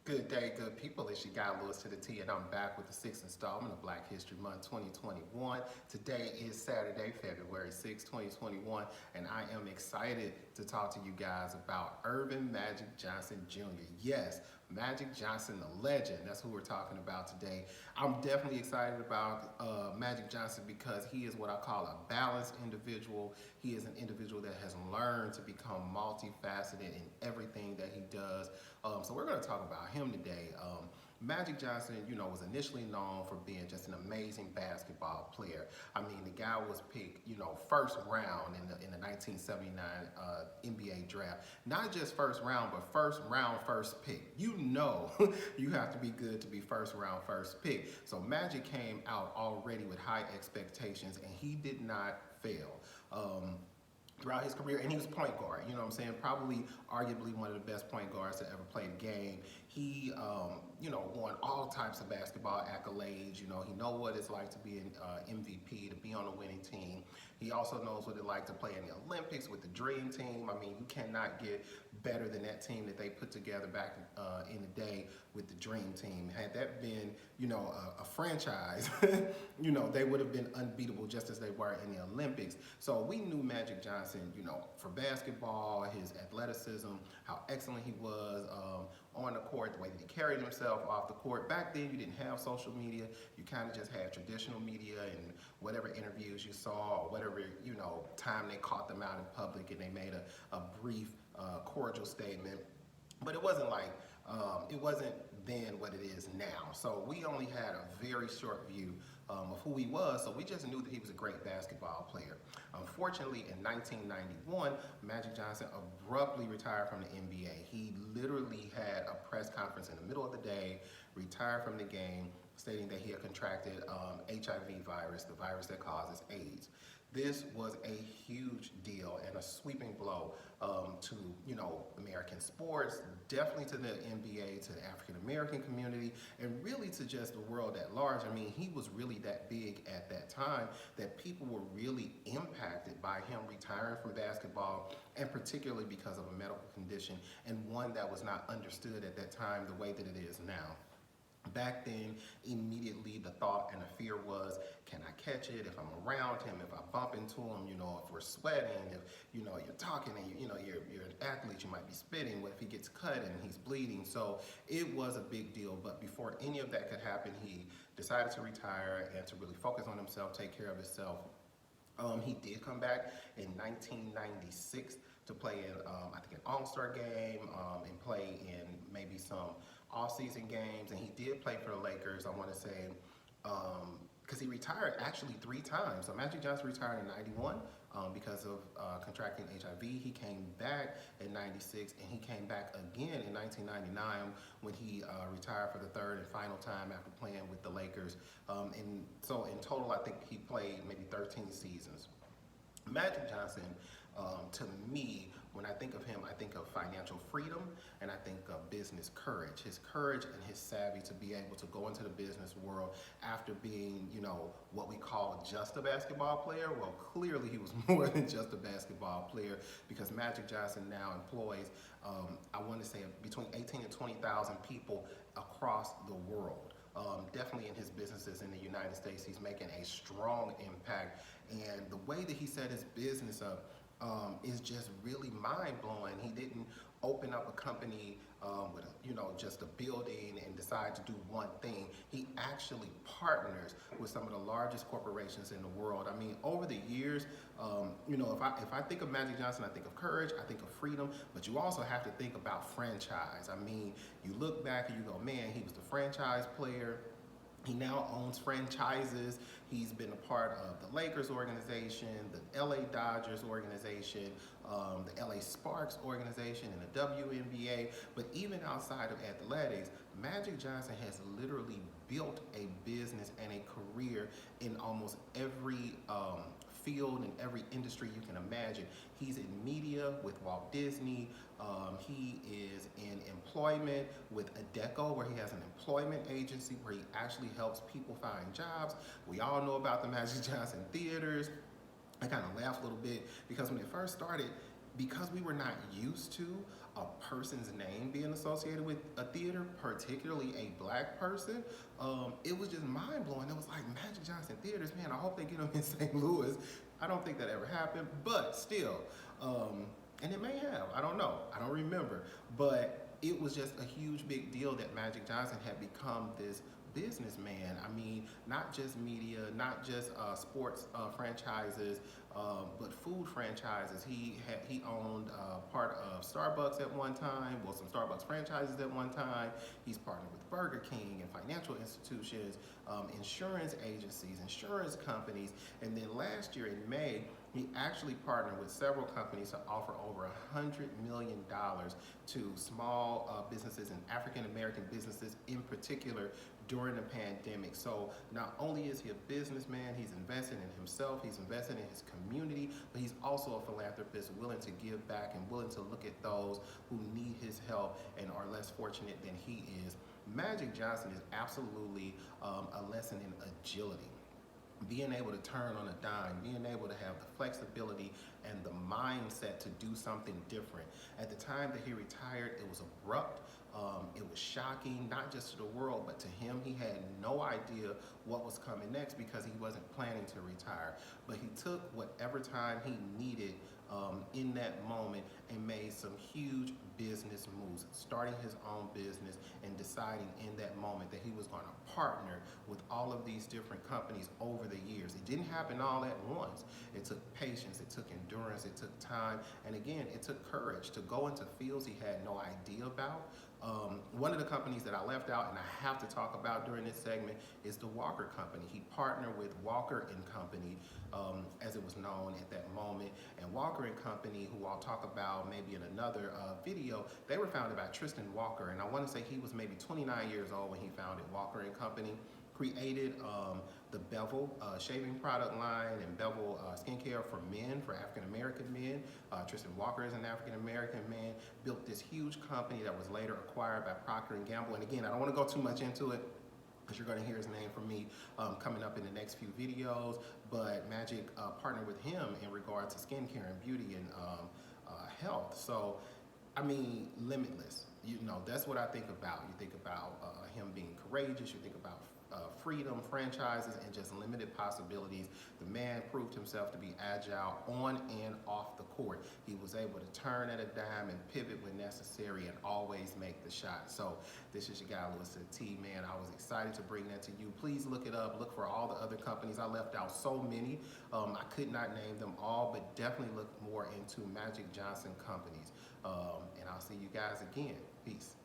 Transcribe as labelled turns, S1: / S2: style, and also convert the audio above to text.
S1: Good day, good people. It's your guy Lewis to the T, and I'm back with the sixth installment of Black History Month 2021. Today is Saturday, February 6, 2021, and I am excited to talk to you guys about Earvin Magic Johnson Jr. Yes, Magic Johnson, the legend. That's who we're talking about today. I'm definitely excited about Magic Johnson because he is what I call a balanced individual. He is an individual that has learned to become multifaceted in everything that he does. So we're going to talk about him today. Magic Johnson, was initially known for being just an amazing basketball player. I mean, the guy was picked, first round in the 1979 NBA draft. Not just first round, but first round, first pick. You have to be good to be first round, first pick. So Magic came out already with high expectations, and he did not fail. Throughout his career, and he was point guard, probably arguably one of the best point guards to ever play the game. He, won all types of basketball accolades. He knows what it's like to be an MVP, to be on a winning team. He also knows what it's like to play in the Olympics with the Dream Team. I mean, you cannot get better than that team that they put together back in the day with the Dream Team. Had that been, a franchise, they would have been unbeatable just as they were in the Olympics. So we knew Magic Johnson, for basketball, his athleticism, how excellent he was on the court, the way that he carried himself off the court. Back then, you didn't have social media. You kind of just had traditional media and whatever interviews you saw or whatever, time they caught them out in public and they made a brief, cordial statement. But it wasn't then what it is now. So we only had a very short view of who he was, so we just knew that he was a great basketball player. Unfortunately, in 1991, Magic Johnson abruptly retired from the NBA. He literally had a press conference in the middle of the day, retired from the game, stating that he had contracted HIV virus, the virus that causes AIDS. This was a huge deal and a sweeping blow to, American sports, definitely to the NBA, to the African American community, and really to just the world at large. I mean, he was really that big at that time that people were really impacted by him retiring from basketball, and particularly because of a medical condition, and one that was not understood at that time the way that it is now. Back then, immediately the thought and the fear was, can I catch it if I'm around him, if I bump into him, if we're sweating, if, you're talking and, you're an athlete, you might be spitting. What if he gets cut and he's bleeding? So it was a big deal. But before any of that could happen, he decided to retire and to really focus on himself, take care of himself. He did come back in 1996 to play in, I think, an All-Star game and play in maybe some off-season games. And he did play for the Lakers, I want to say, because he retired actually 3 times. So Magic Johnson retired in 91 because of contracting HIV. He came back in 96, and he came back again in 1999 when he retired for the third and final time after playing with the Lakers. And so in total, I think he played maybe 13 seasons. Magic Johnson, to me, when I think of him, I think of financial freedom, and I think of business courage. His courage and his savvy to be able to go into the business world after being, what we call just a basketball player. Well, clearly he was more than just a basketball player, because Magic Johnson now employs, I want to say, between 18 and 20,000 people across the world. Definitely in his businesses in the United States, he's making a strong impact. And the way that he set his business up is just really mind-blowing. He didn't open up a company with just a building and decide to do one thing. He actually partners with some of the largest corporations in the world. I mean, over the years, if I think of Magic Johnson, I think of courage, I think of freedom, but you also have to think about franchise. I mean, you look back and you go, man, he was the franchise player. He now owns franchises. He's been a part of the Lakers organization, the LA Dodgers organization, the LA Sparks organization, and the WNBA. But even outside of athletics, Magic Johnson has literally built a business and a career in almost every field and every industry you can imagine. He's in media with Walt Disney. He is in employment with Adecco, where he has an employment agency where he actually helps people find jobs. We all know about the Magic Johnson theaters. I kind of laugh a little bit because when it first started, because we were not used to a person's name being associated with a theater, particularly a black person, it was just mind blowing. It was like Magic Johnson Theaters, man. I hope they get them in St. Louis. I don't think that ever happened, but still, and it may have. I don't know. I don't remember, but it was just a huge big deal that Magic Johnson had become this businessman. I mean, not just media, not just sports franchises, but food franchises. He owned part of Starbucks at one time, well, some Starbucks franchises at one time. He's partnered with Burger King and financial institutions, insurance agencies, insurance companies, and then last year in May, he actually partnered with several companies to offer over $100 million to small businesses and African American businesses in particular during the pandemic. So not only is he a businessman, he's invested in himself, he's invested in his community, but he's also a philanthropist willing to give back and willing to look at those who need his help and are less fortunate than he is. Magic Johnson is absolutely a lesson in agility. Being able to turn on a dime, being able to have the flexibility and the mindset to do something different. At the time that he retired, it was abrupt. It was shocking, not just to the world, but to him. He had no idea what was coming next because he wasn't planning to retire. But he took whatever time he needed in that moment and made some huge business moves, starting his own business and deciding in that moment that he was going to partner with all of these different companies over the years. It didn't happen all at once. It took patience, it took endurance, it took time, and again, it took courage to go into fields he had no idea about. One of the companies that I left out and I have to talk about during this segment is the Walker Company. He partnered with Walker and Company, as it was known at that moment. And Walker and Company, who I'll talk about maybe in another video, they were founded by Tristan Walker. And I want to say he was maybe 29 years old when he founded Walker and Company. Created the Bevel shaving product line and Bevel skincare for men, for African American men. Tristan Walker is an African American man. Built this huge company that was later acquired by Procter & Gamble. And again, I don't want to go too much into it because you're going to hear his name from me coming up in the next few videos. But Magic partnered with him in regard to skincare and beauty and health. So, I mean, limitless. You know, that's what I think about. You think about him being courageous. You think about freedom, franchises, and just limited possibilities. The man proved himself to be agile on and off the court. He was able to turn at a dime and pivot when necessary and always make the shot. So this is your guy, Lewis T, man. I was excited to bring that to you. Please look it up. Look for all the other companies. I left out so many. I could not name them all, but definitely look more into Magic Johnson companies. And I'll see you guys again. Peace.